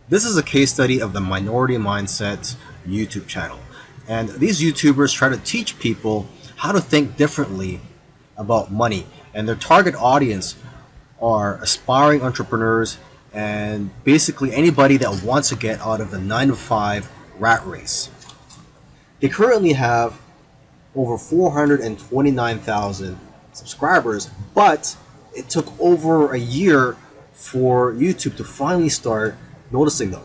This is a case study of the Minority Mindset YouTube channel. And these YouTubers try to teach people how to think differently about money. And their target audience are aspiring entrepreneurs and basically anybody that wants to get out of the 9 to 5 rat race. They currently have over 429,000 subscribers, but it took over a year for YouTube to finally start noticing them.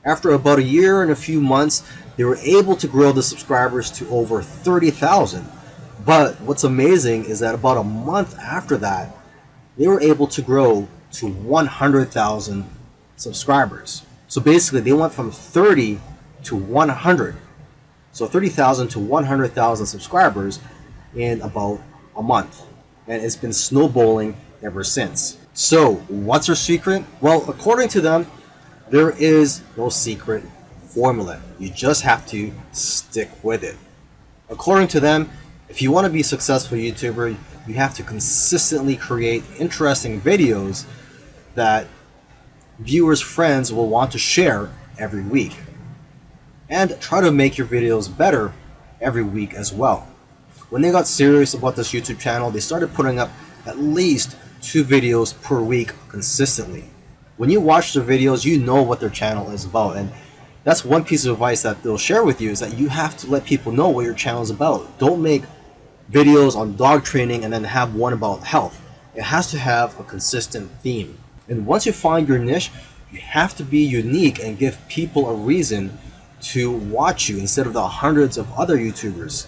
After about a year and a few months, they were able to grow the subscribers to over 30,000. But what's amazing is that about a month after that, they were able to grow to 100,000 subscribers. So basically, they went from 30 to 100. So 30,000 to 100,000 subscribers in about a month. And it's been snowballing ever since. So what's their secret? Well, according to them, there is no secret formula. You just have to stick with it. According to them, if you want to be a successful YouTuber, you have to consistently create interesting videos that viewers' friends will want to share every week. And try to make your videos better every week as well. When they got serious about this YouTube channel, they started putting up at least 2 videos per week consistently. When you watch their videos, you know what their channel is about, and that's one piece of advice that they'll share with you, is that you have to let people know what your channel is about. Don't make videos on dog training and then have one about health. It has to have a consistent theme. And once you find your niche, you have to be unique and give people a reason to watch you instead of the hundreds of other YouTubers.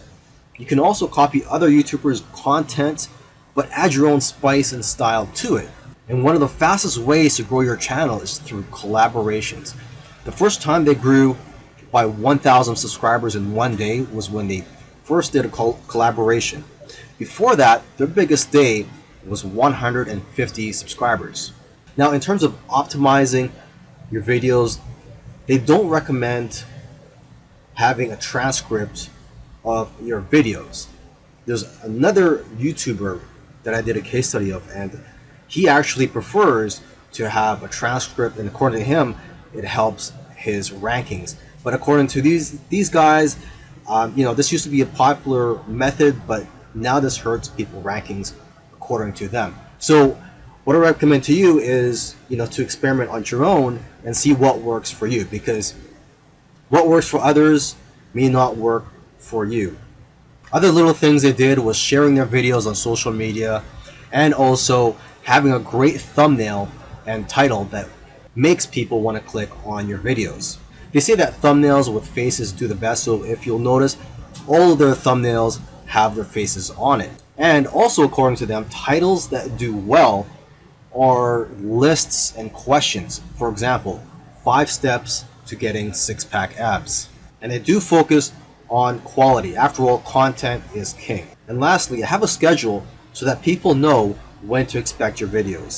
You can also copy other YouTubers' content, but add your own spice and style to it. And one of the fastest ways to grow your channel is through collaborations. The first time they grew by 1,000 subscribers in one day was when they first did a collaboration. Before that, their biggest day was 150 subscribers. Now, in terms of optimizing your videos, they don't recommend having a transcript of your videos. There's another YouTuber that I did a case study of, and he actually prefers to have a transcript, and according to him, it helps his rankings. But according to these guys, this used to be a popular method, but now this hurts people rankings according to them. So what I recommend to you is, to experiment on your own and see what works for you, because what works for others may not work for you. Other little things they did was sharing their videos on social media and also having a great thumbnail and title that makes people want to click on your videos. They say that thumbnails with faces do the best, so if you'll notice, all of their thumbnails have their faces on it. And also, according to them, titles that do well are lists and questions. For example, 5 steps to getting 6-pack abs. And they do focus on quality. After all, content is king. And lastly, have a schedule so that people know when to expect your videos.